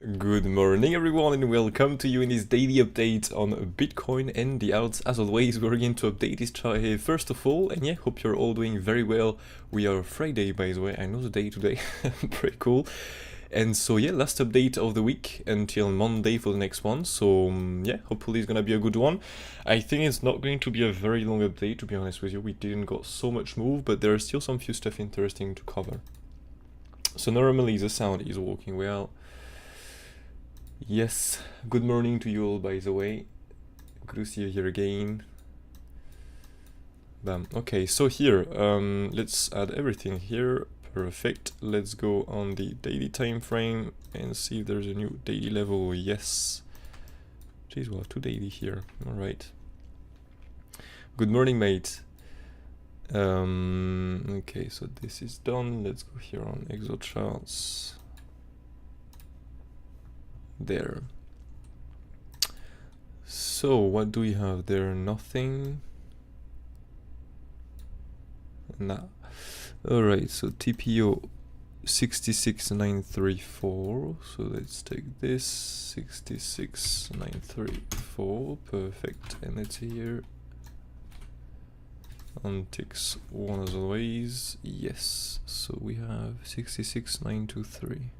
Good morning everyone and welcome to you in this daily update on Bitcoin and the alts. As always, we're going to update this chart here first of all, and yeah, hope you're all doing very well. We are Friday, by the way, I know the day today, pretty cool. And so yeah, last update of the week until Monday for the next one, so yeah, hopefully it's gonna be a good one. I think it's not going to be a very long update, to be honest with you. We didn't got so much move, but there are still some few stuff interesting to cover. So normally the sound is working well. Yes, good morning to you all, by the way. Good to see you here again. Bam. Okay, so here, let's add everything here. Perfect. Let's go on the daily time frame and see if there's a new daily level. Yes. Jeez, we'll have two daily here. All right. Good morning, mate. Okay, so this is done. Let's go here on MOONCHARTS. There. So what do we have there? Nothing. Nah. Alright, so TPO 66934. So let's take this 66934. Perfect. And it's here on ticks one as always. Yes. So we have 66923.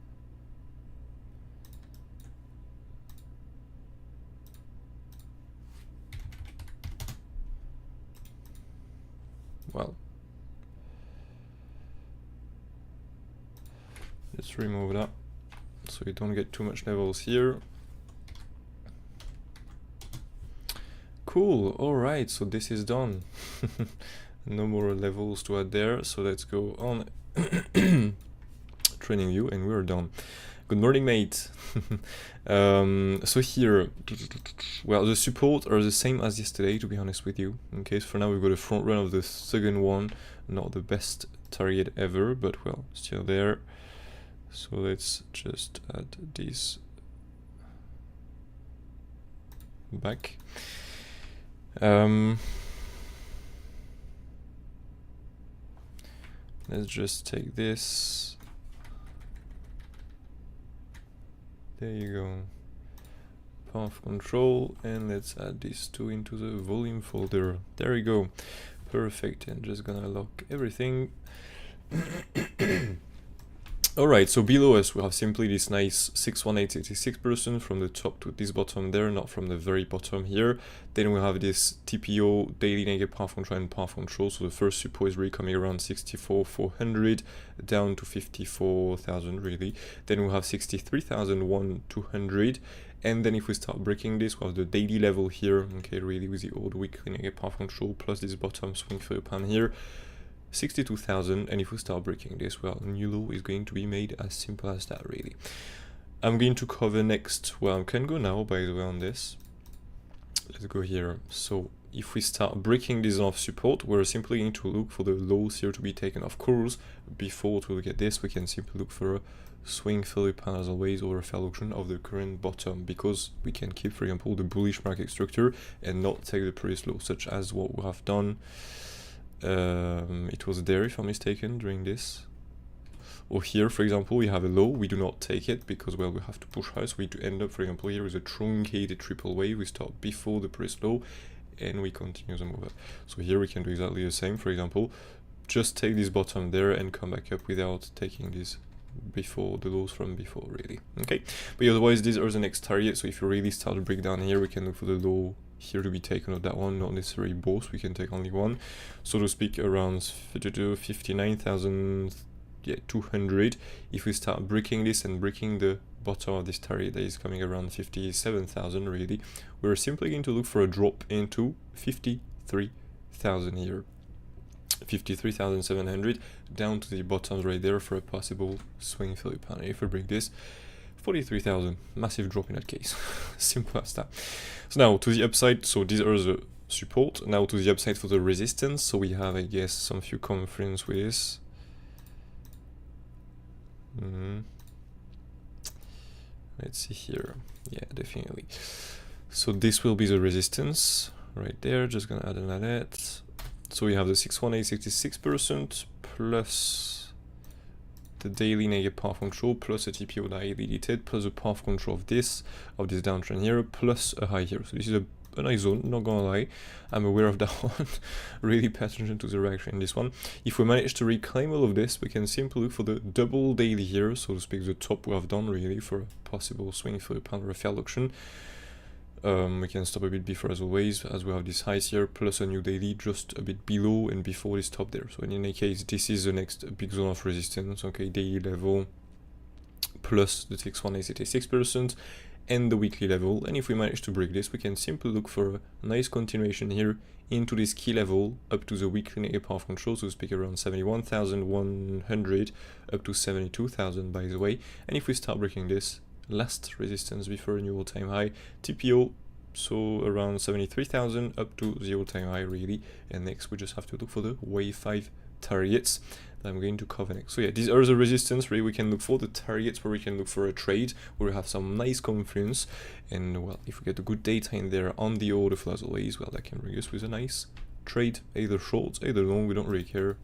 Well, let's remove that so you don't get too much levels here. Cool. All right, so this is done. No more levels to add there, so let's go on training view and we're done. Good morning, mate. So here, well, the support are the same as yesterday, to be honest with you. Okay, so for now we've got a front run of the second one, not the best target ever, but well, still there. So let's just add this back. Let's just take this. There you go. Path control, and let's add these two into the volume folder. There you go. Perfect. And just gonna lock everything. Alright, so below us we have simply this nice 61866% from the top to this bottom there, not from the very bottom here. Then we have this TPO daily negative path control and path control. So the first support is really coming around 64,400 down to 54,000 really. Then we have 63,200. And then if we start breaking this, we have the daily level here, okay, really with the old weekly negative path control plus this bottom swing for the pan here. 62,000, and if we start breaking this, well, new low is going to be made, as simple as that, really. I'm going to cover next, well, I can go now, by the way, on this. Let's go here. So if we start breaking this off support, we're simply going to look for the lows here to be taken. Of course, before to look at this, we can simply look for a swing failure pan as always, or a failed auction of the current bottom, because we can keep, for example, the bullish market structure and not take the previous low, such as what we have done. It was there, if I'm mistaken, during this. Or here, for example, we have a low, we do not take it because, well, we have to push high, so we end up, for example, here with a truncated triple wave. We start before the previous low and we continue the move up. So here we can do exactly the same, for example, just take this bottom there and come back up without taking this before the lows from before, really. Okay, but otherwise these are the next target. So if you really start to break down here, we can look for the low here to be taken of that one, not necessarily both, we can take only one, so to speak, around 59,200. If we start breaking this and breaking the bottom of this target that is coming around 57,000 really, we're simply going to look for a drop into 53,000 here, 53,700 down to the bottoms right there for a possible swing failure pan. If we break this, 43,000, massive drop in that case. Simple as that. So now to the upside, so these are the support. Now to the upside for the resistance. So we have, I guess, some few common friends with this. Let's see here. Yeah, definitely. So this will be the resistance right there. Just gonna add another that. So we have the 61866% plus the daily negative path control plus a TPO that I deleted plus a path control of this downtrend here plus a high here. So this is a nice zone, not gonna lie. I'm aware of that one. Really pay attention to the reaction in this one. If we manage to reclaim all of this, we can simply look for the double daily here, so to speak, the top we have done really for a possible swing for a pound or a failed auction. We can stop a bit before as always, as we have this highs here, plus a new daily just a bit below and before this top there. So in any case, this is the next big zone of resistance, okay, daily level, plus the TX1 is at 6%, and the weekly level. And if we manage to break this, we can simply look for a nice continuation here into this key level up to the weekly negative path control, so to speak, around 71,100 up to 72,000 by the way. And if we start breaking this, last resistance before a new all-time high, TPO, so around 73,000 up to the all-time high really. And next we just have to look for the wave 5 targets that I'm going to cover next. So yeah, these are the resistance really we can look for, the targets where we can look for a trade, where we have some nice confluence, and well, if we get the good data in there on the order flow as always, well, that can bring us with a nice trade, either short, either long, we don't really care.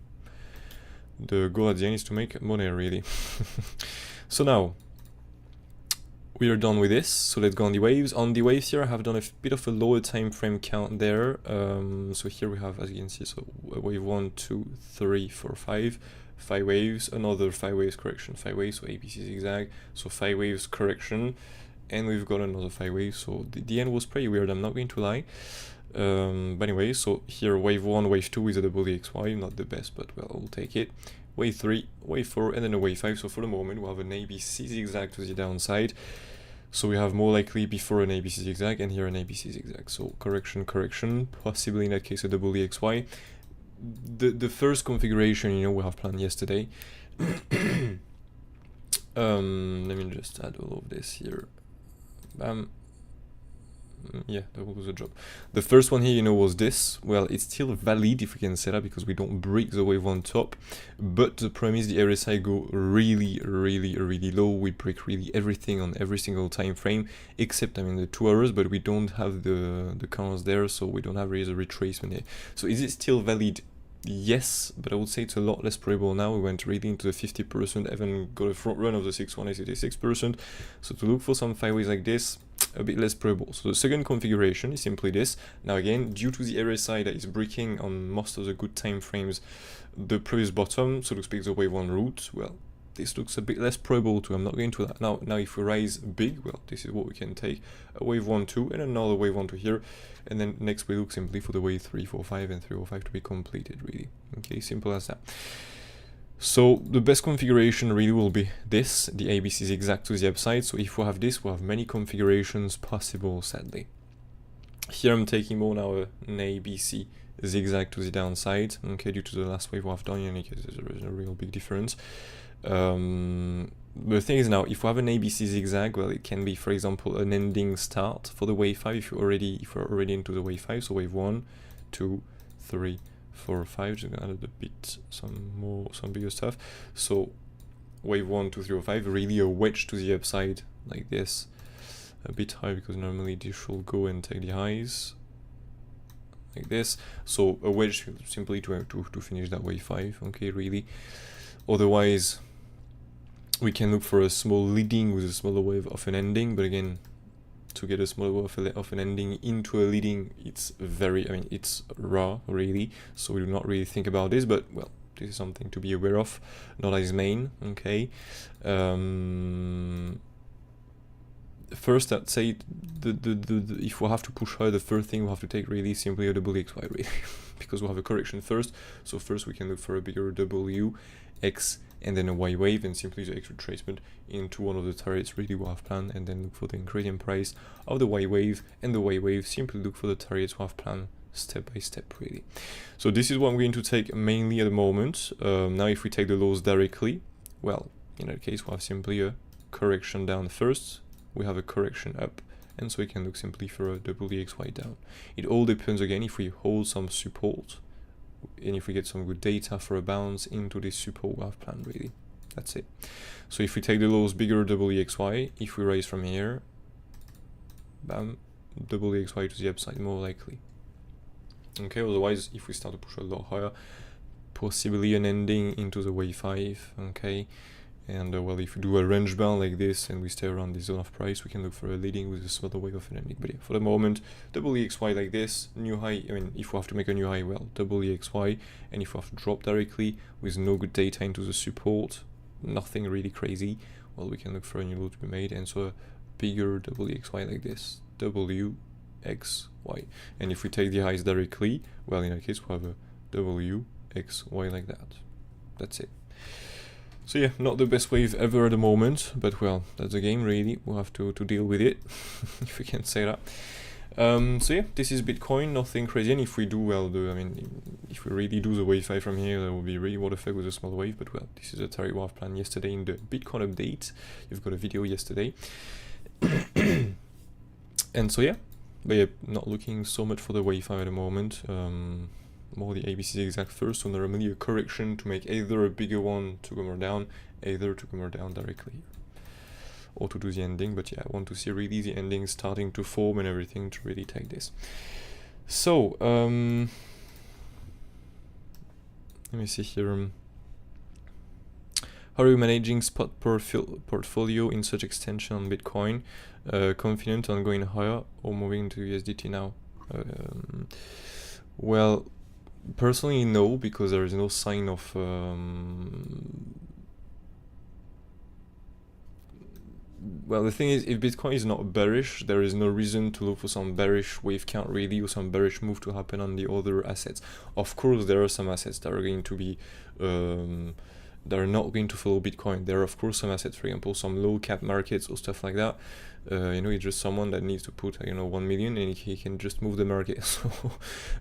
The goal at the end is to make money really. So now we are done with this, so let's go on the waves. On the waves here I have done a bit of a lower time frame count there. So here we have, as you can see, so wave 1, 2, 3, 4, 5 waves, another 5 waves correction, 5 waves, so ABC zigzag, so 5 waves correction, and we've got another 5 waves. So the end was pretty weird, I'm not going to lie. But anyway, so here wave 1, wave 2 is a double XY, not the best, but well, we'll take it. Wave 3, wave 4, and then a wave 5. So for the moment we have an ABC zigzag to the downside. So we have more likely before an ABC zigzag and here an ABC zigzag. So correction, correction, possibly in that case a double XY. The first configuration, you know, we have planned yesterday. Let me just add all of this here. Bam. Yeah, that will do the job. The first one here, you know, was this. Well, it's still valid if we can say that because we don't break the wave on top. But the problem is the RSI go really low. We break really everything on every single time frame, except, I mean, the 2 hours, but we don't have the counters there, so we don't have really the retracement here. So is it still valid? Yes, but I would say it's a lot less probable now. We went really into the 50%, even got a front run of the 6,186%. So to look for some 5 ways like this, a bit less probable. So the second configuration is simply this. Now again, due to the RSI that is breaking on most of the good time frames, the previous bottom, so to speak, the wave 1 route, well, this looks a bit less probable too. I'm not going to that. Now if we rise big, well, this is what we can take. A wave 1, 2, and another wave 1, 2 here. And then next we look simply for the wave 3, 4, 5, and 3, 4, 5 to be completed, really. Okay, simple as that. So the best configuration really will be this, the ABC zigzag to the upside. So if we have this, we have many configurations possible, sadly. Here I'm taking more now an ABC zigzag to the downside, okay, due to the last wave we have done, in any case there's a real big difference. The thing is now, if we have an ABC zigzag, well, it can be, for example, an ending start for the wave 5 if we're already into the wave 5, so wave 1, 2, 3, 4, 5, just gonna add a bit some bigger stuff. So wave 1, 2, 3, or 5, really a wedge to the upside like this, a bit high because normally this should go and take the highs like this. So a wedge simply to finish that wave 5, okay, really. Otherwise we can look for a small leading with a smaller wave of an ending, but again, to get a smaller wave of an ending into a leading, it's very, I mean, it's raw really, so we do not really think about this, but well, this is something to be aware of, not as main, okay. First, I'd say if we have to push higher, the first thing we have to take really simply a WXY really, because we have a correction first. So first we can look for a bigger W, X, and then a Y wave, and simply the X retracement into one of the targets really we have planned, and then look for the increasing price of the Y wave, and the Y wave simply look for the targets we have planned step by step really. So this is what I'm going to take mainly at the moment. Now if we take the lows directly, well, in that case we have simply a correction down first, we have a correction up, and so we can look simply for a WXY down. It all depends again if we hold some support and if we get some good data for a bounce into this support we have planned really. That's it. So if we take the lows bigger WXY, if we rise from here, bam, WXY to the upside more likely. Okay, otherwise if we start to push a lot higher, possibly an ending into the wave 5, okay, And well, if we do a range bound like this and we stay around this zone of price, we can look for a leading with a smaller wave of ending. But yeah, for the moment, double EXY like this, new high. I mean, if we have to make a new high, well, double EXY, and if we have to drop directly with no good data into the support, nothing really crazy, well, we can look for a new low to be made, and so a bigger double EXY like this, WXY. And if we take the highs directly, well, in that case, we have a WXY like that. That's it. So yeah, not the best wave ever at the moment, but well, that's the game really. We'll have to deal with it, if we can say that. So yeah, this is Bitcoin, nothing crazy. And if we do well, if we really do the wave 5 from here, that will be really what the fuck with a small wave. But well, this is a target wave plan yesterday in the Bitcoin update. You've got a video yesterday. And so yeah, but yeah, not looking so much for the wave 5 at the moment. More the ABC exact first, so normally a correction to make either a bigger one to go more down, either to go more down directly, or to do the ending. But yeah, I want to see really the ending starting to form and everything to really take this. So let me see here. How are you managing spot portfolio in such extension on Bitcoin? Confident on going higher or moving to USDT now? Well, personally, no, because there is no sign of well, the thing is, if Bitcoin is not bearish, there is no reason to look for some bearish wave count really, or some bearish move to happen on the other assets. Of course, there are some assets that are going to be that are not going to follow Bitcoin. There are of course some assets, for example, some low cap markets or stuff like that. You know, it's just someone that needs to put, you know, 1 million and he can just move the market. So,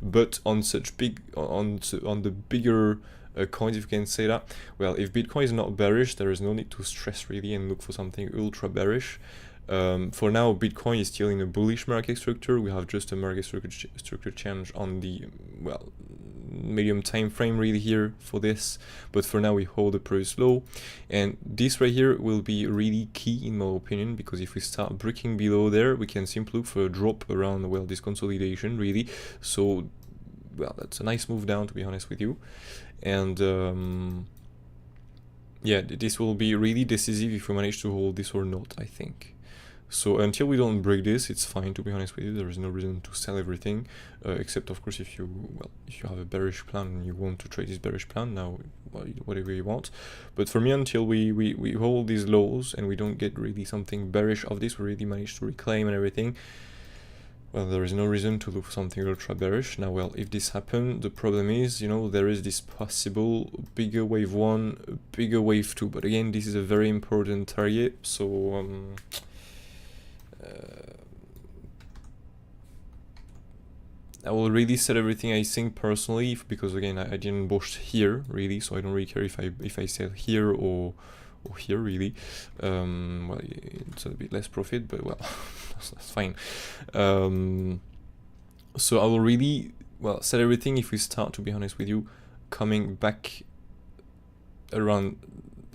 but on such big, on the bigger coins, if you can say that, well, if Bitcoin is not bearish, there is no need to stress really and look for something ultra bearish. For now, Bitcoin is still in a bullish market structure. We have just a market structure change on the, well, medium time frame really here for this, but for now we hold the previous low, and this right here will be really key in my opinion, because if we start breaking below there, we can simply look for a drop around, well, this consolidation really. So well, that's a nice move down, to be honest with you, and yeah, this will be really decisive if we manage to hold this or not, I think. So until we don't break this, it's fine, to be honest with you. There is no reason to sell everything, except of course if you, well, if you have a bearish plan and you want to trade this bearish plan, now, well, whatever you want. But for me, until we hold these lows and we don't get really something bearish of this, we really manage to reclaim and everything, well, there is no reason to look for something ultra bearish. Now, well, if this happens, the problem is, you know, there is this possible bigger wave 1, bigger wave 2, but again, this is a very important target, so I will really set everything I think personally, because again I didn't boost here really, so I don't really care if I sell here or here really. Well, it's a bit less profit, but well, that's fine. So I will really, well, set everything if we start, to be honest with you, coming back around.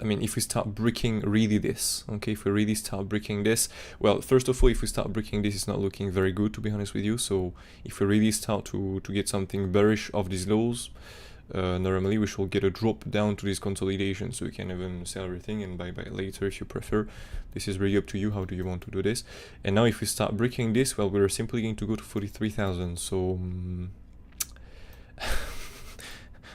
I mean, if we start breaking really this, okay, if we really start breaking this, well, first of all, if we start breaking this, it's not looking very good, to be honest with you. So if we really start to get something bearish of these lows, normally we should get a drop down to this consolidation, so we can even sell everything and buy later if you prefer. This is really up to you. How do you want to do this? And now if we start breaking this, well, we're simply going to go to 43,000. So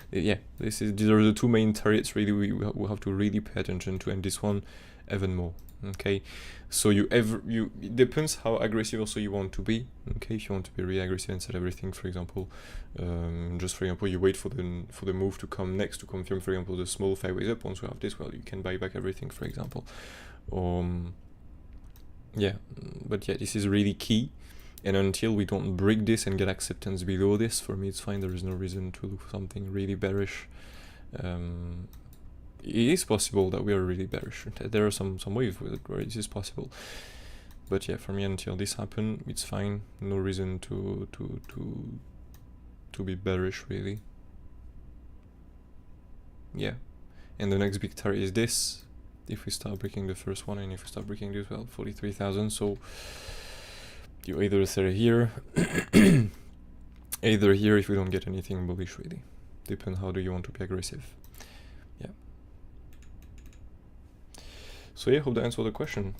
yeah, these are the two main targets really we have to really pay attention to, and this one even more. Okay, so it depends how aggressive also you want to be. Okay, if you want to be really aggressive and sell everything, for example, just for example, you wait for the move to come next to confirm, for example, the small 5 ways up. Once you have this, well, you can buy back everything, for example. Yeah, but yeah, this is really key. And until we don't break this and get acceptance below this, for me it's fine. There is no reason to look for something really bearish. It is possible that we are really bearish. There are some waves where this is possible. But yeah, for me, until this happens, it's fine. No reason to be bearish really. Yeah. And the next big target is this. If we start breaking the first one, and if we start breaking this, well, 43,000. So you either sell here, either here if we don't get anything bullish really. Depends how do you want to be aggressive. Yeah. So yeah, hope that answered the question.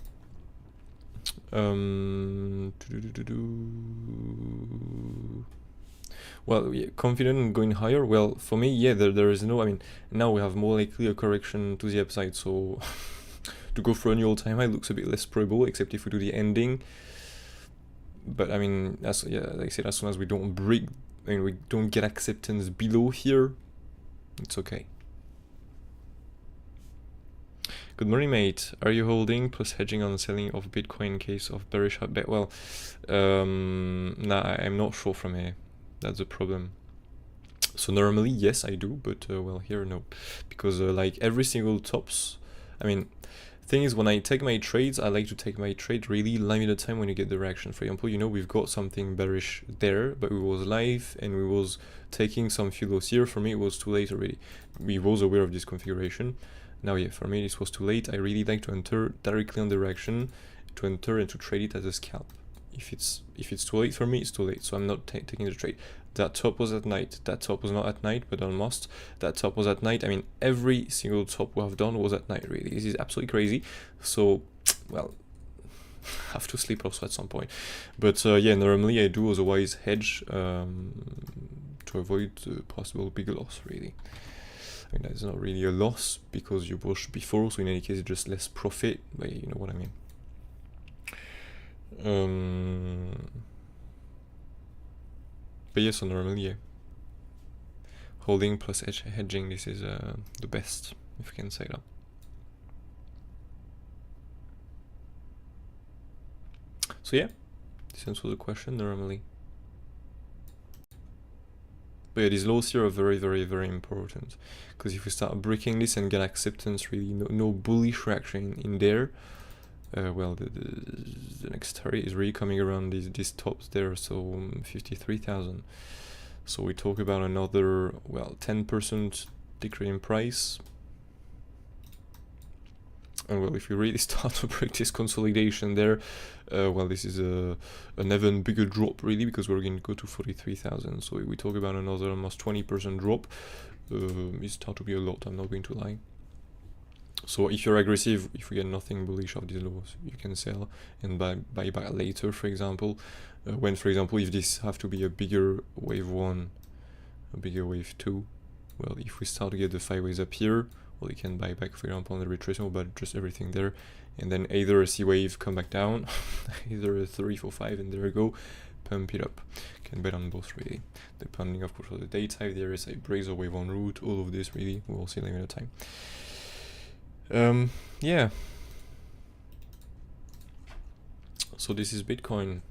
Well, yeah, confident in going higher. Well, for me, yeah, there is no. I mean, now we have more likely a correction to the upside. So to go for a new all-time high looks a bit less probable, except if we do the ending. But I mean, as yeah, like I said, as soon as we don't break, I mean, we don't get acceptance below here, it's okay. Good morning, mate. Are you holding plus hedging on the selling of Bitcoin in case of bearish bet? Well, nah, I'm not sure from here. That's the problem. So normally, yes, I do, but well, here no, because like every single tops, I mean, thing is, when I take my trades, I like to take my trade really limited time when you get the reaction. For example, you know, we've got something bearish there, but we was live and we was taking some few lows here. For me, it was too late already. We was aware of this configuration. Now, yeah, for me, this was too late. I really like to enter directly on the reaction, to enter and to trade it as a scalp. If it's too late for me, it's too late. So I'm not taking the trade. That top was at night. That top was not at night, but almost. That top was at night. I mean, every single top we have done was at night, really. This is absolutely crazy. So, well, have to sleep also at some point. But yeah, normally I do otherwise hedge to avoid possible big loss, really. I mean, that's not really a loss because you pushed before, so in any case, it's just less profit, but you know what I mean. But yes, so normally, yeah. Holding plus hedging, this is the best, if you can say that. So yeah, this answers the question normally. But yeah, these lows here are very, very, very important, because if we start breaking this and get acceptance, really no bullish reaction in there, well, the next target is really coming around these tops there, so 53,000. So we talk about another, well, 10% decrease in price. And well, if we really start to break this consolidation there, well, this is an even bigger drop, really, because we're going to go to 43,000. So we talk about another almost 20% drop. It starts to be a lot, I'm not going to lie. So if you're aggressive, if we get nothing bullish of these lows, you can sell and buy back later, for example. When, for example, if this have to be a bigger wave 1, a bigger wave 2, well, if we start to get the 5 waves up here, well, you can buy back, for example, on the retracement, but just everything there, and then either a C wave come back down, either a 3, 4, 5, and there we go, pump it up. You can bet on both, really, depending, of course, on the day type. There is a brace or wave 1 route, all of this, really, we'll see later at time. Yeah. So this is Bitcoin.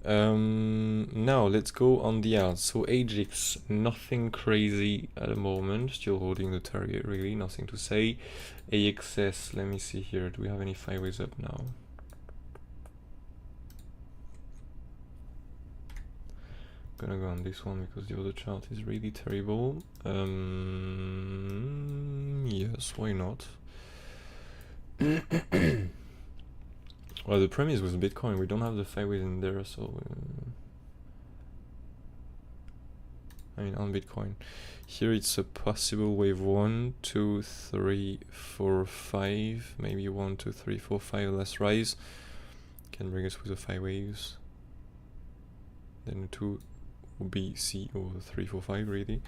Now let's go on the alts. So AGX, nothing crazy at the moment, still holding the target, really, nothing to say. AXS, let me see here, do we have any 5 ways up now? Gonna go on this one because the other chart is really terrible. Yes, why not? Well, the premise with Bitcoin, we don't have the 5 ways in there, so I mean, on Bitcoin here it's a possible wave 1, 2, 3, 4, 5, maybe 1, 2, 3, 4, 5 less rise can bring us with the 5 waves, then 2 B, C, or 3, 4, 5, really.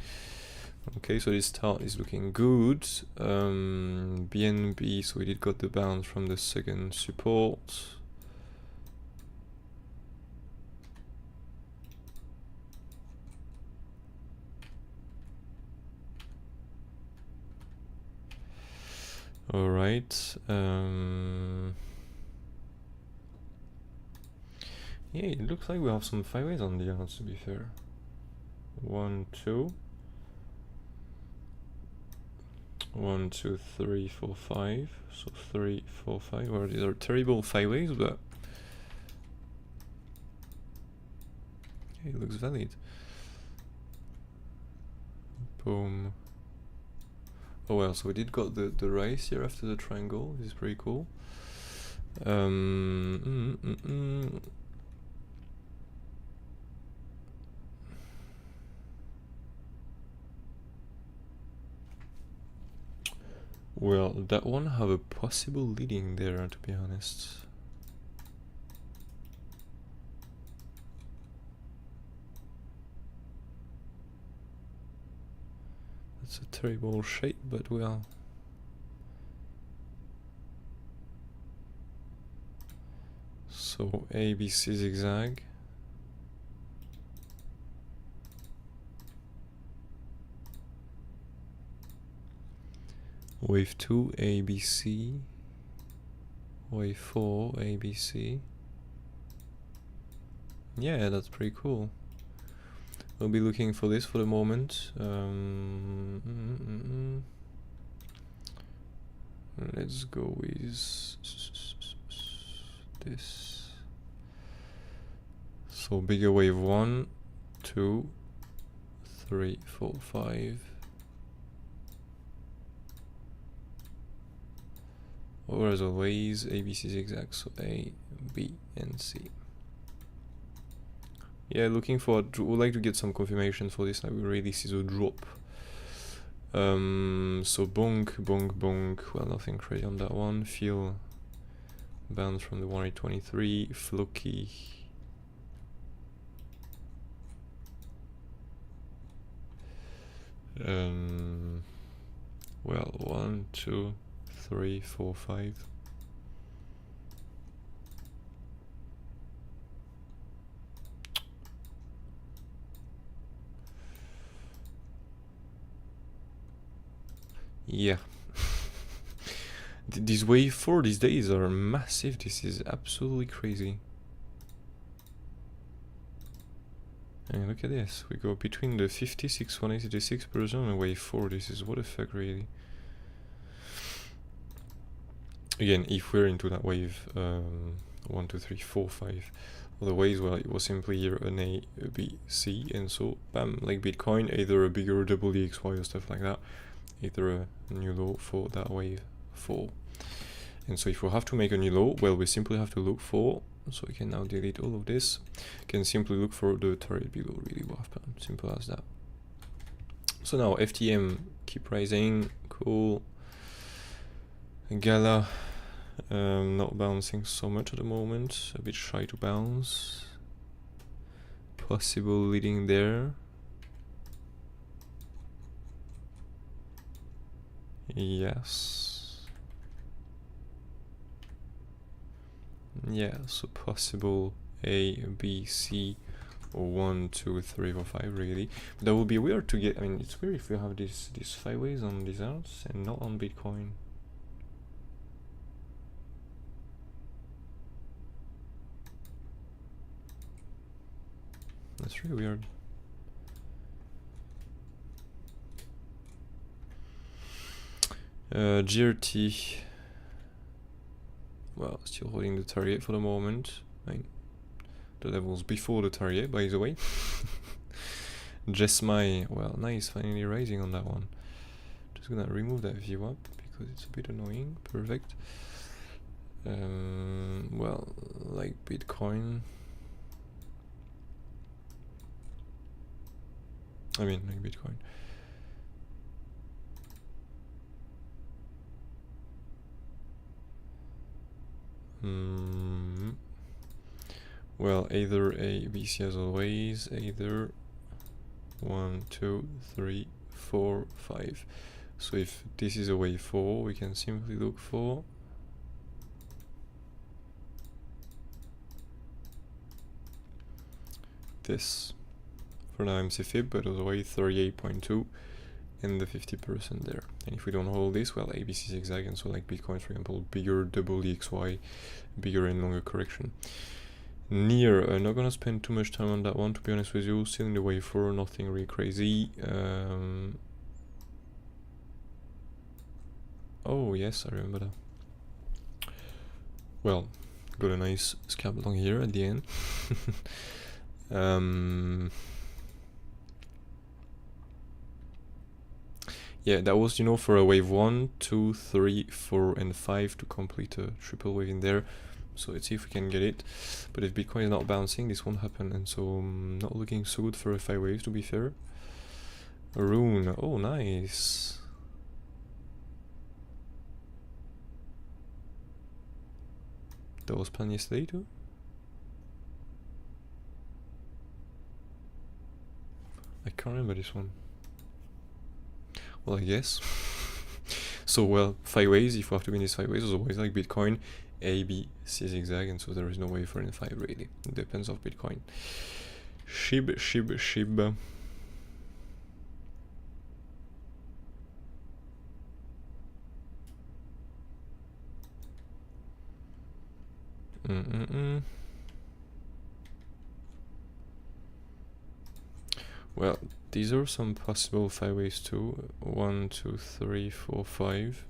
Okay, so this start is looking good. BNB, so we did got the bounce from the second support. All right. Yeah, it looks like we have some 5 ways on the odds, to be fair. 1, 2. 1, 2, 3, 4, 5. So 3, 4, 5. Well, these are terrible 5 ways, but yeah, it looks valid. Boom. Oh well, so we did got the rise here after the triangle. This is pretty cool. Well, that one have a possible leading there, to be honest. That's a terrible shape, but well. So ABC zigzag. Wave 2 ABC. Wave 4 ABC. Yeah, that's pretty cool. We'll be looking for this for the moment. Let's go with this. So bigger wave 1, 2, 3, 4, 5. Or as always, ABC zigzag, so A, B, and C. Yeah, looking for, would like to get some confirmation for this. I will really see the drop. So bonk, bonk, bonk. Well, nothing crazy on that one. Feel bounce from the 1823. Floki. Well, 1, 2, 3, 4, 5. Yeah. These wave 4 these days are massive. This is absolutely crazy. And look at this. We go between the 56, 186% and wave 4. This is what the fuck, really. Again, if we're into that wave 1, 2, 3, 4, 5. Otherwise, well, it was simply here an A, a B, C, and so bam, like Bitcoin, either a bigger double EXY or stuff like that, either a new low for that wave 4. And so if we have to make a new low, well, we simply have to look for, so we can now delete all of this, can simply look for the target below, really rough, simple as that. So now FTM keep rising, cool. Gala not bouncing so much at the moment, a bit shy to bounce. Possible leading there. Yes. Yeah, so possible A, B, C, or 1, 2, 3, or 5 really. But that would be weird to get, I mean, it's weird if we have these 5 ways on these alts and not on Bitcoin. That's really weird. GRT. Well, still holding the target for the moment. I mean, the levels before the target, by the way. Just my, well, nice, finally rising on that one. Just gonna remove that view up because it's a bit annoying. Perfect. Well, like Bitcoin. I mean, like Bitcoin. Well, either A, B, C as always, either 1, 2, 3, 4, 5. So if this is a wave 4, we can simply look for this. For now MC fib, but otherwise 38.2 and the 50% there. And if we don't hold this, well, ABC zigzag, and so like Bitcoin, for example, bigger double EXY, bigger and longer correction. Near, not gonna spend too much time on that one, to be honest with you. Still in the wave 4, nothing really crazy. Oh yes, I remember that. Well, got a nice scalp along here at the end. Yeah, that was, you know, for a wave 1, 2, 3, 4, and 5 to complete a triple wave in there. So let's see if we can get it. But if Bitcoin is not bouncing, this won't happen, and so not looking so good for a 5 waves, to be fair. Rune, oh nice. That was planned yesterday too? I can't remember this one. Well, I guess. So, well, 5 ways, if we have to win these 5 ways, otherwise like Bitcoin, A, B, C zigzag, and so there is no way for N5 really. It depends on Bitcoin. Shib, shib, shib. Well, these are some possible 5 ways too. 1, 2, 3, 4, 5.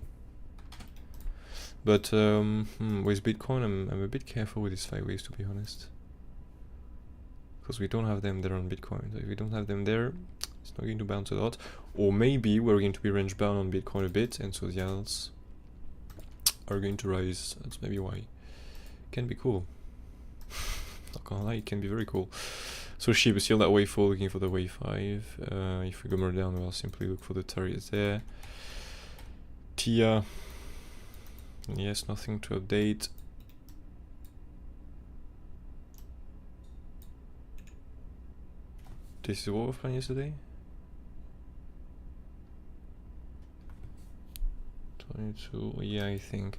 But with Bitcoin, I'm a bit careful with these 5 ways, to be honest. Because we don't have them there on Bitcoin. So if we don't have them there, it's not going to bounce a lot. Or maybe we're going to be range bound on Bitcoin a bit, and so the alts are going to rise. That's maybe why. Can be cool. Not gonna lie, it can be very cool. So SHIB, still that wave 4, looking for the wave 5. If we go more down, we'll simply look for the targets there. TIA. Yes, nothing to update. This is what we were playing yesterday? 22, yeah, I think.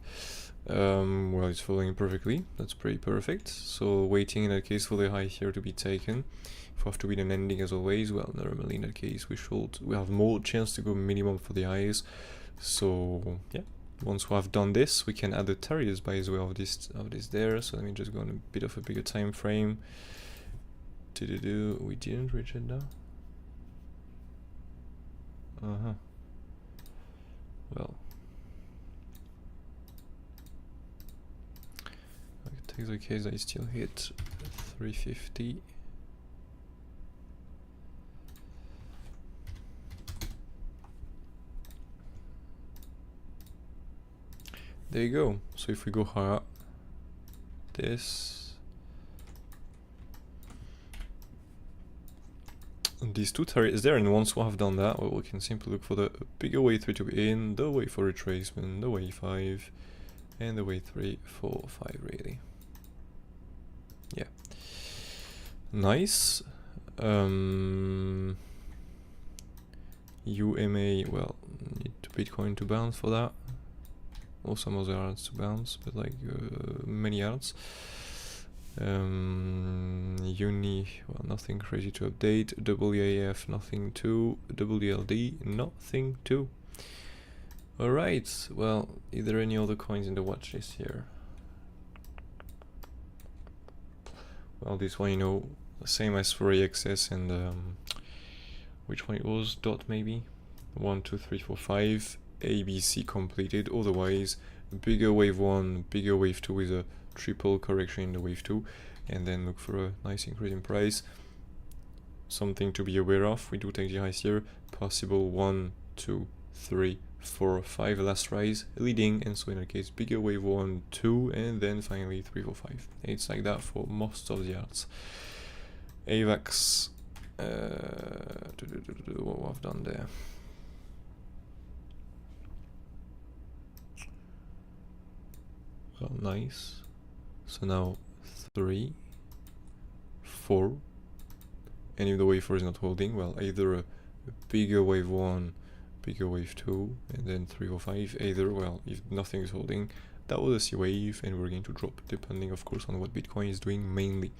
Well, it's following perfectly. That's pretty perfect. So waiting in that case for the high here to be taken. If we have to win an ending as always, well, normally in that case we have more chance to go minimum for the highs. So yeah, once we have done this, we can add the targets by the way of this there. So let me just go on a bit of a bigger time frame. We didn't reach it now. Well. Take the case I still hit 350. There you go. So if we go higher, these two targets there, and once we have done that, well, we can simply look for the bigger wave 3 to be in, the wave 4 retracement, the wave 5, and the wave 3, 4, 5 really. Yeah, nice. UMA, well, need Bitcoin to bounce for that, or some other arts to bounce, but like many arts. Uni, well, nothing crazy to update. WAF, nothing to. WLD, nothing to. Alright, well, is there any other coins in the watch list here? Well, this one, you know, same as for AXS and which one it was? Dot maybe? 1, 2, 3, 4, 5. ABC completed. Otherwise, bigger wave 1, bigger wave 2 with a triple correction in the wave 2, and then look for a nice increase in price. Something to be aware of. We do take the highs here. Possible 1, 2, 3, 4, 5 last rise leading, and so in that case bigger wave 1, 2, and then finally 3, 4, 5. It's like that for most of the arts. AVAX, what I've done there. Well, nice. So now 3, 4, and if the wave 4 is not holding, well, either a bigger wave 1, bigger wave 2, and then 3 or 5, either, well, if nothing is holding, that was a C wave, and we're going to drop, depending of course on what Bitcoin is doing mainly.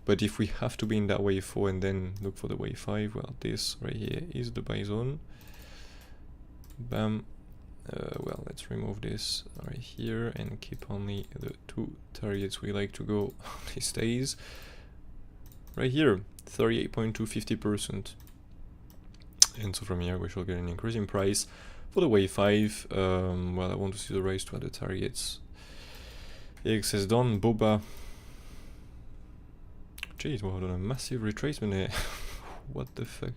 But if we have to be in that wave 4 and then look for the wave 5, well, this right here is the buy zone. Bam. Well, let's remove this right here and keep only the 2 targets we like to go these days. Right here, 38.2, 50%. And so from here we shall get an increase in price for the wave 5. Well, I want to see the rise to other targets. AXS done, Boba. Jeez, we've done a massive retracement here. What the fuck?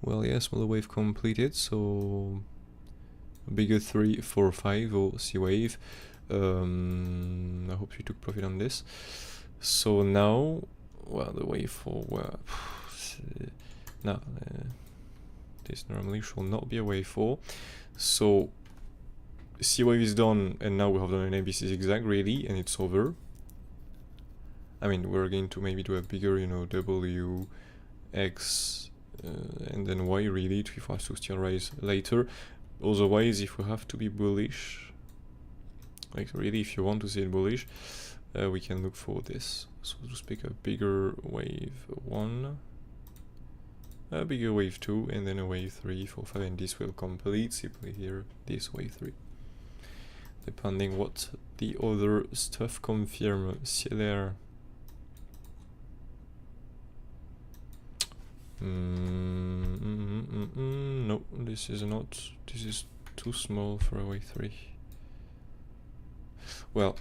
Well, yeah, smaller wave completed, so bigger 3, 4, 5 or C wave. I hope you took profit on this. So now, well, the wave 4, well, no, this normally shall not be a wave 4. So C wave is done, and now we have done an ABC zigzag really, and it's over. I mean, we're going to maybe do a bigger, you know, W, X, and then Y really, if we have to still rise later. Otherwise, if we have to be bullish, like really, if you want to see it bullish, we can look for this. So just pick a bigger wave 1, a bigger wave 2, and then a wave 3, 4, 5, and this will complete simply here this wave 3. Depending what the other stuff confirm. CLR. No, this is not. This is too small for a wave 3. Well,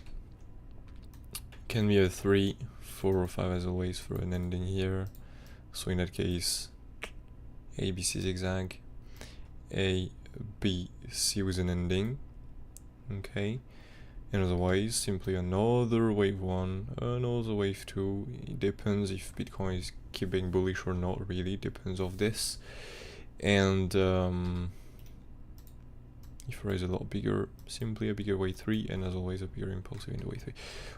can be a 3, 4, or 5 as always for an ending here. So in that case, A, B, C zigzag, A, B, C with an ending. Okay, and otherwise simply another wave 1, another wave 2. It depends if Bitcoin is keeping bullish or not, really depends of this. And if there is a lot bigger, simply a bigger wave 3, and as always a bigger impulsive in the wave 3.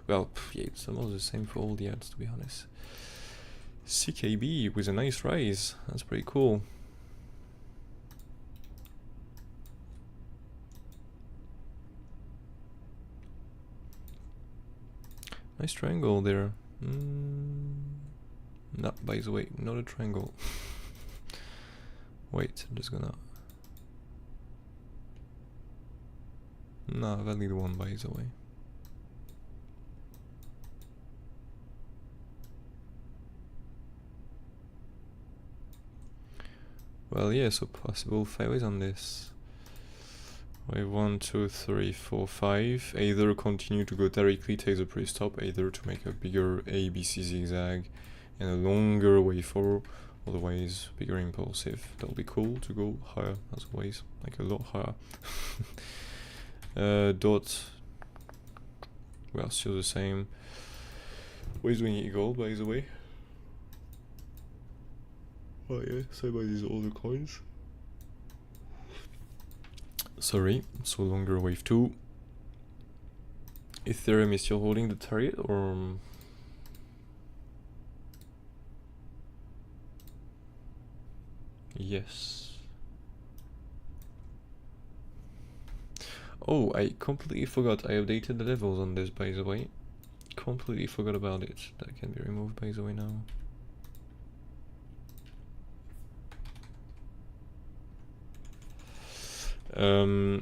Well, yeah, it's almost the same for all the ads, to be honest. CKB with a nice rise, that's pretty cool. Nice triangle there. No, by the way, not a triangle. Wait, I'm just gonna... No, valid one by the way. Well, yeah, so possible 5 ways on this. Wave 1, 2, 3, 4, 5. Either continue to go directly, take the pre-stop, either to make a bigger ABC zigzag and a longer wave 4, otherwise bigger impulsive. That'll be cool to go higher as always, like a lot higher. Dot, well, still the same. What is doing eagle, by the way? Oh yeah, same by these other coins. Sorry, so longer wave 2. Ethereum is still holding the target, or yes. Oh, I completely forgot. I updated the levels on this, by the way. Completely forgot about it. That can be removed, by the way, now.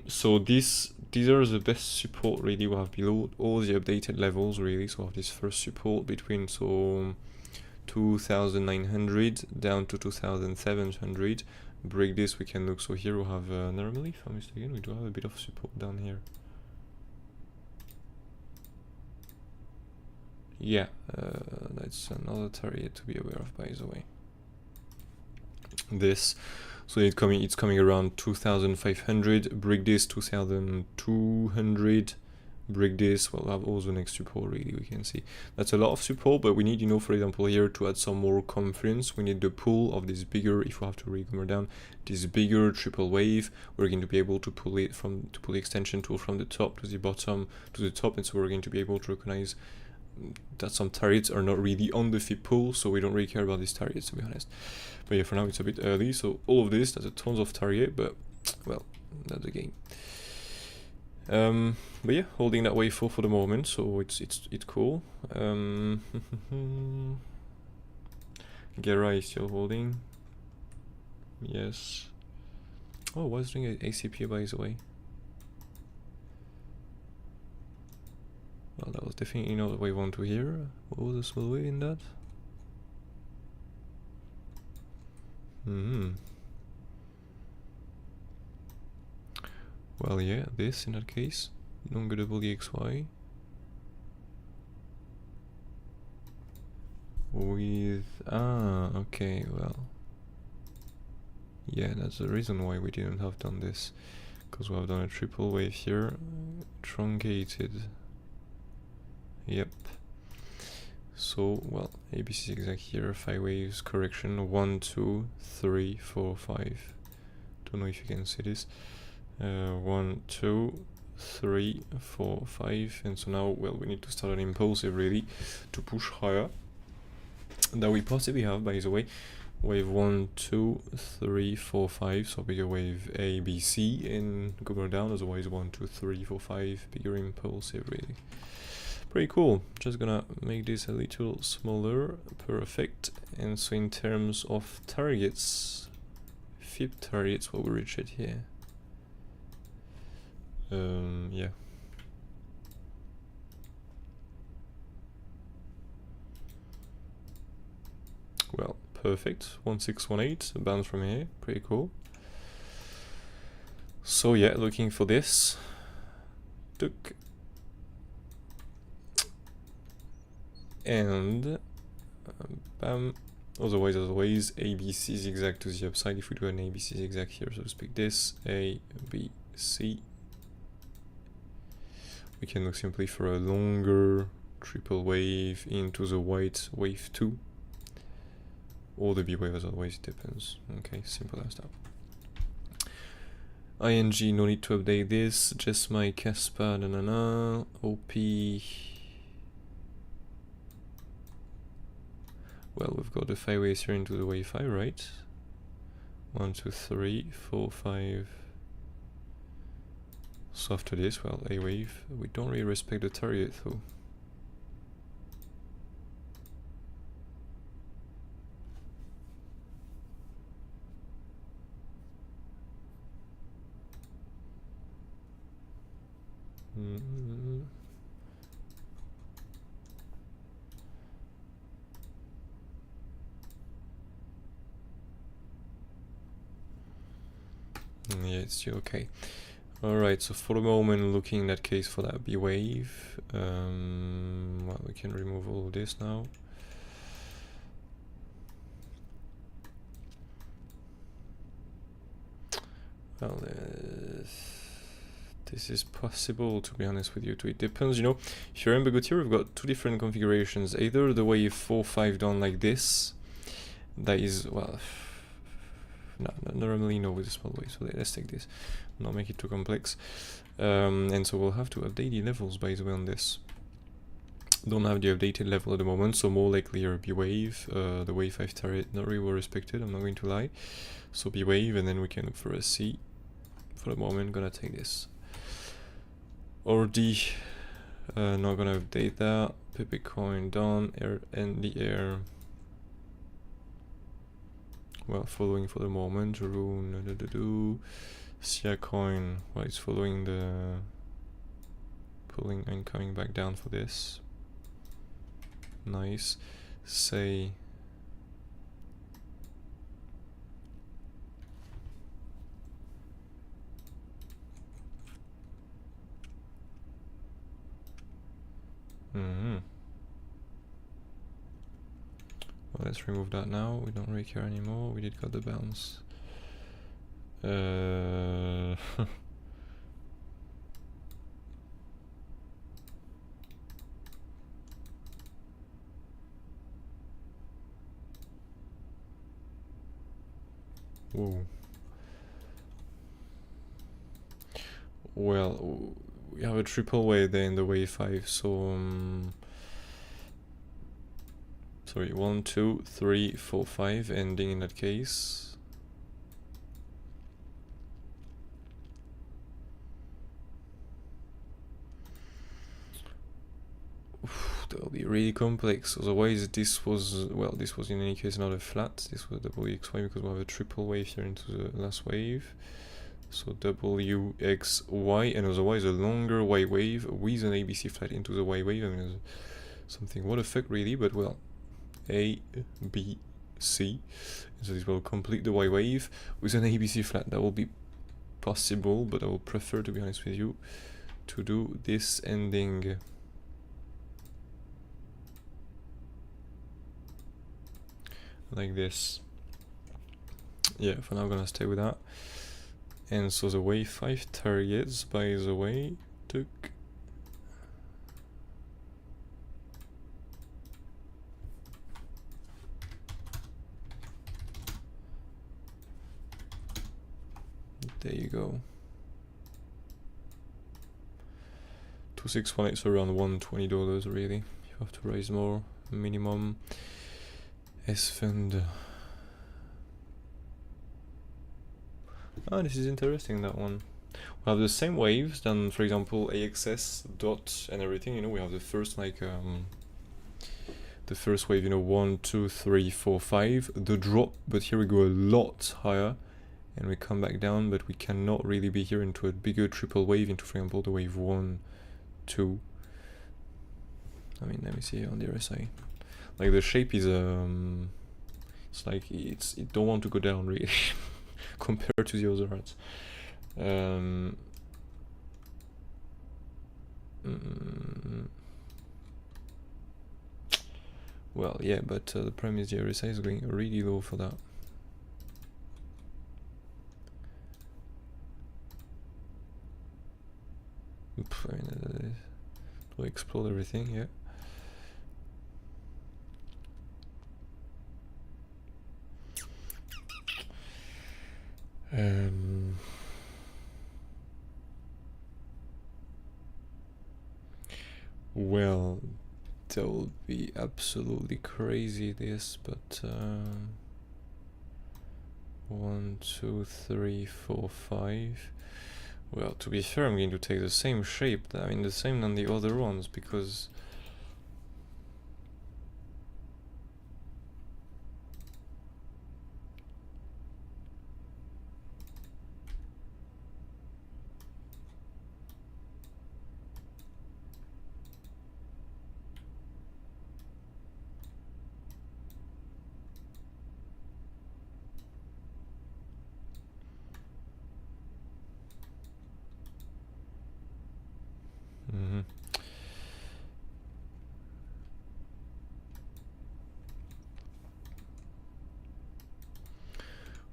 So these are the best support really we have below all the updated levels really. So we have this first support between 2,900 down to 2,700. Break this, we can look. So here we have normally, if I'm mistaken, we do have a bit of support down here. Yeah, that's another target to be aware of, by the way. This. So it's coming around 2,500. Break this 2,200. Break this. We'll have all the next support really. We can see that's a lot of support, but we need, you know, for example here to add some more confidence. We need the pull of this bigger. If we have to really come down, this bigger triple wave, we're going to be able to pull it from pull the extension tool from the top to the bottom to the top, and so we're going to be able to recognize that some targets are not really on the fib pool, so we don't really care about these targets, to be honest. But yeah, for now it's a bit early, so all of this, that's a tons of target, but well, that's the game. But yeah, holding that wave 4 for the moment, so it's cool. Gera is still holding. Yes. Oh, what's doing an ACP, by the way? Well, that was definitely not the wave 1 to here. What was the small wave in that? Well, yeah, this in that case. Longer double EXY. With... okay, well. Yeah, that's the reason why we didn't have done this. Because we have done a triple wave here. Truncated. Yep. So, well, ABC zigzag here, 5 waves, correction, 1, 2, 3, 4, 5. Don't know if you can see this. 1, 2, 3, 4, 5, and so now, well, we need to start an impulsive really to push higher. That we possibly have, by the way, wave 1, 2, 3, 4, 5, so bigger wave A, B, C, and go more down, otherwise 1, 2, 3, 4, 5, bigger impulsive really. Pretty cool. Just gonna make this a little smaller. Perfect. And so in terms of targets, fib targets, what we reach it here. Yeah. Well, perfect. 1618, a bounce from here. Pretty cool. So yeah, looking for this. Took. And bam. Otherwise, ABC zigzag to the upside. If we do an ABC zigzag here, so to speak, this A, B, C. We can look simply for a longer triple wave into the white wave 2. Or the B wave, as always, it depends. Okay, simple as that. ING, no need to update this. Just my Caspa, OP. Well, we've got the 5 waves here into the wave 5, right? 1, 2, 3, 4, 5. So after this, well, A wave. We don't really respect the target though. Yeah, it's still okay. Alright, so for the moment, looking in that case for that B wave. Well, we can remove all of this now. Well, this is possible, to be honest with you too. It depends, you know. If you remember good here, we've got two different configurations. Either the wave 4, 5 down like this. That is, well, no, normally no with a small wave, so let's take this. Not make it too complex. And so we'll have to update the levels, by the way, on this. Don't have the updated level at the moment, so more likely a B wave. The wave 5 target not really well respected, I'm not going to lie. So B wave, and then we can look for a C. For the moment, gonna take this. Or D, not gonna update that. Pepe coin down, air and the air. Well, following for the moment. Rune, Sia coin. Well, it's following the pulling and coming back down for this. Nice. Say. Well, let's remove that now. We don't really care anymore. We did got the bounce. Whoa. Well, we have a triple wave there in the wave 5, so sorry, 1, 2, 3, 4, 5, ending in that case. That'll be really complex. Otherwise, this was, well, this was in any case not a flat. This was WXY because we have a triple wave here into the last wave. So WXY, and otherwise a longer Y wave with an ABC flat into the Y wave. I mean, something what the fuck really, but well. A, B, C. And so this will complete the Y wave with an ABC flat. That will be possible, but I will prefer, to be honest with you, to do this ending like this. Yeah, for now I'm gonna stay with that. And so the wave 5 targets, by the way, took there you go. 2618, so around $120 really. You have to raise more minimum. S fund. Ah, this is interesting, that one. We have the same waves than, for example, AXS, DOT, and everything. You know, we have the first like the first wave, you know, 1, 2, 3, 4, 5, the drop, but here we go a lot higher, and we come back down, but we cannot really be here into a bigger triple wave, into, for example, the wave 1, 2. I mean, let me see on the RSI. Like the shape is it's like it don't want to go down really compared to the other arts. Well, yeah, but the problem is the RSI is going really low for that. Oops, I mean, to explode everything, yeah. Well, that will be absolutely crazy, this, but 1, 2, 3, 4, 5. Well, to be fair, I'm going to take the same shape, I mean the same than the other ones, because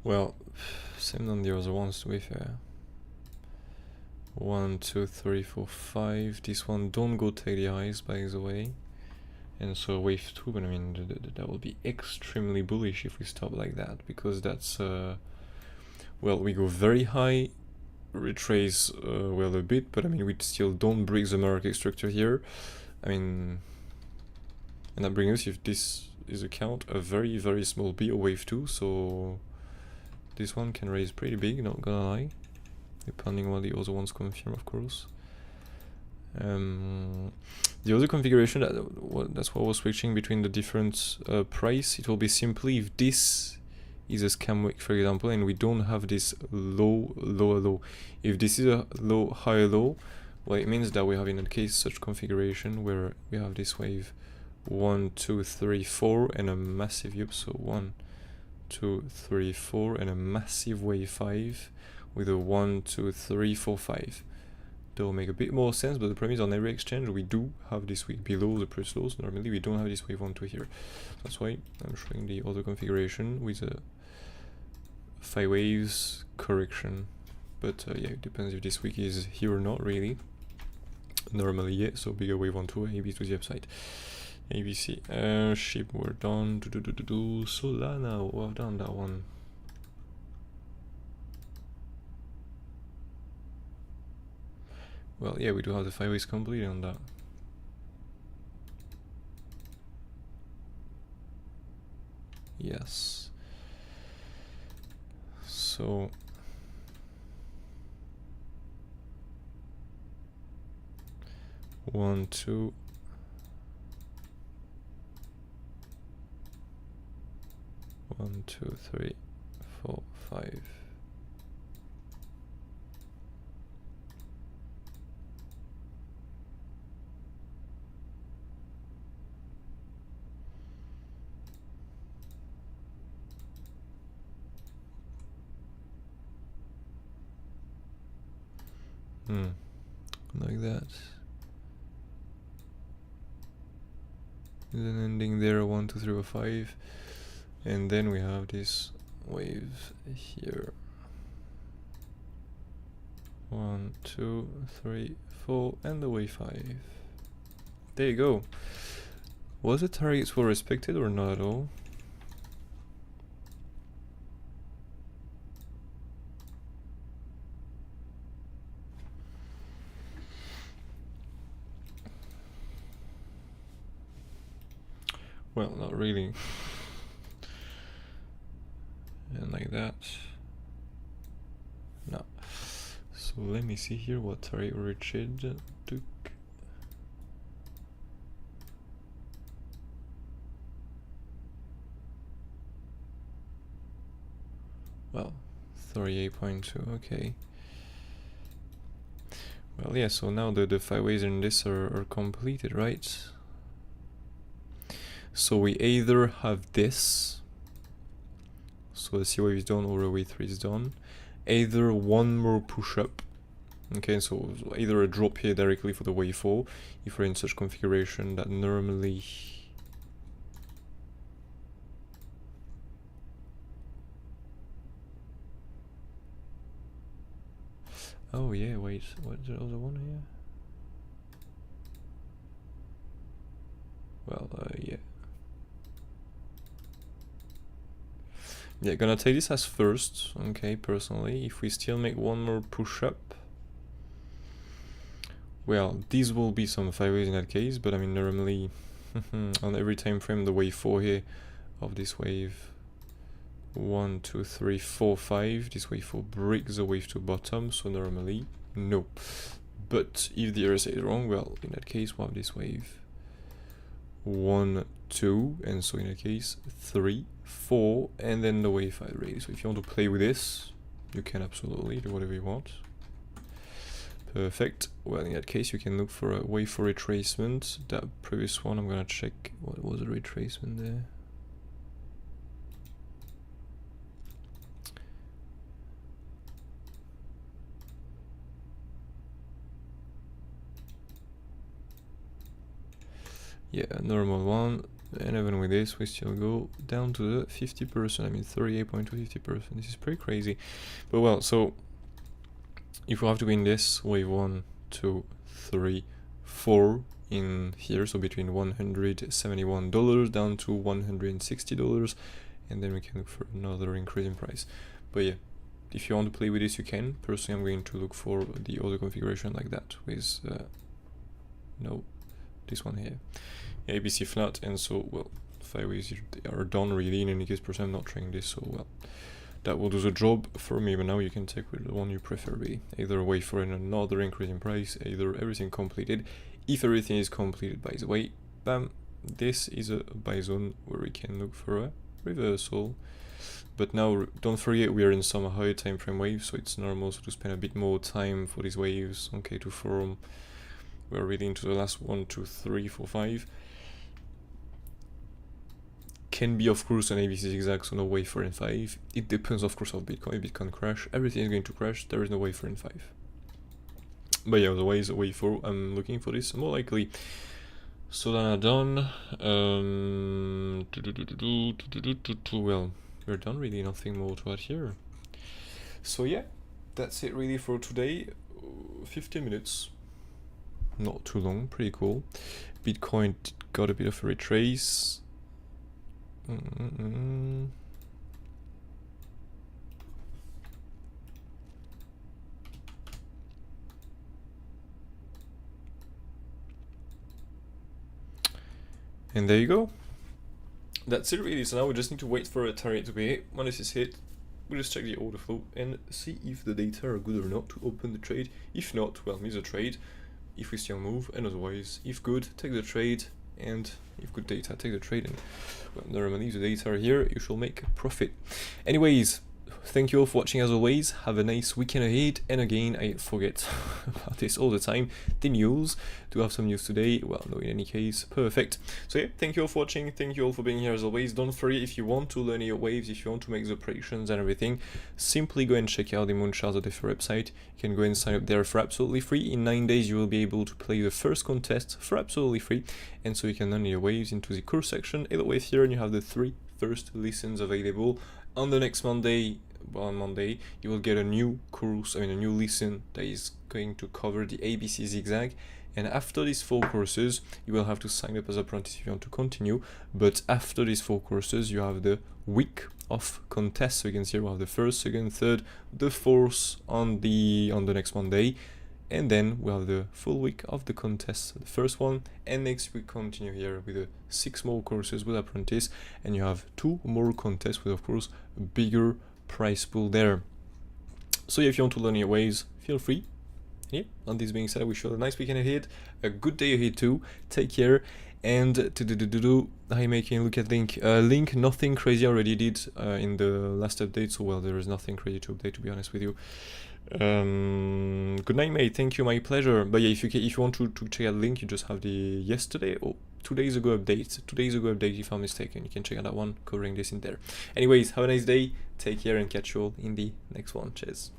well, same than the other ones, to be fair. 1, 2, 3, 4, 5. This one don't go take the highs, by the way. And so wave 2, but I mean that will be extremely bullish if we stop like that, because that's well, we go very high, retrace well a bit, but I mean we still don't break the market structure here. I mean, and that brings us, if this is a count, a very very small B or wave 2, so this one can raise pretty big, not gonna lie, depending on what the other ones confirm, of course. The other configuration, that's what I was switching between the different price. It will be simply if this is a scam wick, for example, and we don't have this low, lower low. If this is a low, higher low, well, it means that we have in that case such configuration where we have this wave 1, 2, 3, 4 and a massive yup. So 1, 2, 3, 4 and a massive wave 5 with a 1, 2, 3, 4, 5. That will make a bit more sense, but the problem is on every exchange we do have this wick below the previous lows. Normally we don't have this wave 1, 2 here. That's why I'm showing the other configuration with a 5 waves correction. But yeah, it depends if this wick is here or not really. Normally yeah, so bigger wave 1, 2, AB to the upside. ABC, ship we're done. Solana, well done that one. Well, yeah, we do have the 5 ways complete on that. Yes. So one, two, one, two, 3, 4, 5. Like that. Then ending there, 1, 2, 3, or 5. And then we have this wave here. 1, 2, 3, 4, and the wave 5. There you go. Was the targets well respected or not at all? Well, not really. And like that. No. So let me see here what target Richard took. Well, 38.2, okay. Well, yeah, so now the 5 ways in this are completed, right? So we either have this, so the C wave is done or a wave 3 is done, either one more push up, okay, so either a drop here directly for the wave 4, if we're in such configuration that normally oh yeah, wait, what's the other one here? Well, yeah. Yeah, gonna take this as first, okay, personally. If we still make one more push up, well, these will be some 5 waves in that case, but I mean, normally, on every time frame, the wave 4 here of this wave, 1, 2, 3, 4, 5, this wave 4 breaks the wave 2 bottom, so normally, no. But if the RSA is wrong, well, in that case, we'll have this wave 1, 2, and so in that case 3, 4, and then the wave 5 raise. So if you want to play with this, you can absolutely do whatever you want. Perfect. Well, in that case, you can look for a wave 4 retracement. That previous one, I'm gonna check what was the retracement there. Yeah, normal one, and even with this we still go down to the 50%, I mean 38.2, 50%, this is pretty crazy. But well, so if we have to win this, wave 1, 2, 3, 4 in here, so between $171 down to $160, and then we can look for another increase in price. But yeah, if you want to play with this, you can. Personally, I'm going to look for the other configuration like that with no, this one here, ABC flat, and so well, 5 waves are done really. In any case, personally, I'm not trying this, so well, that will do the job for me. But now you can take with the one you prefer, really. Either wait for another increase in price, either everything completed. If everything is completed, by the way, bam, this is a buy zone where we can look for a reversal. But now don't forget we are in some high time frame waves, so it's normal to spend a bit more time for these waves, okay, to form. We're really into the last 1, 2, 3, 4, 5. Can be of course an ABC zigzag, so no wave 4 and 5. It depends of course of Bitcoin. Bitcoin crash, everything is going to crash, there is no wave 4 and 5. But yeah, otherwise wave 4, I'm looking for this more likely. Solana done. Well, we're done really, nothing more to add here. So yeah, that's it really for today. 15 minutes. Not too long, pretty cool. Bitcoin got a bit of a retrace. And there you go. That's it really. So now we just need to wait for a target to be hit. When this is hit, we'll just check the order flow and see if the data are good or not to open the trade. If not, well, miss the trade. If we still move, and otherwise, if good, take the trade, and if good data, take the trade, and well, normally the data are here, you shall make a profit. Anyways, thank you all for watching as always, have a nice weekend ahead, and again, I forget about this all the time, the news, do have some news today, well, no, in any case, perfect. So yeah, thank you all for watching, thank you all for being here as always. Don't forget, if you want to learn your waves, if you want to make the predictions and everything, simply go and check out the MOONCHARTS website. You can go and sign up there for absolutely free. In 9 days, you will be able to play the first contest for absolutely free, and so you can learn your waves into the course section. Either way here, and you have the 3 first lessons available. On the next Monday, well, on Monday, you will get a new course, a new lesson that is going to cover the ABC zigzag. And after these 4 courses, you will have to sign up as an apprentice if you want to continue. But after these 4 courses, you have the week of contests. So you can see we have the 1st, 2nd, 3rd, the 4th on the next Monday. and then we have the full week of the contest, the first one, and next we continue here with 6 more courses with apprentice, and you have 2 more contests with, of course, a bigger prize pool there. So if you want to learn your ways, feel free. Yeah, on this being said, I wish you all a nice weekend ahead, a good day ahead too, take care, and I'm making a look at link, nothing crazy, I already did in the last update, so well, there is nothing crazy to update, to be honest with you. Good night, mate, thank you, my pleasure. But yeah, if you want to check out the link, you just have the yesterday or 2 days ago update, if I'm mistaken. You can check out that one covering this in there. Anyways, have a nice day, take care, and catch you all in the next one. Cheers.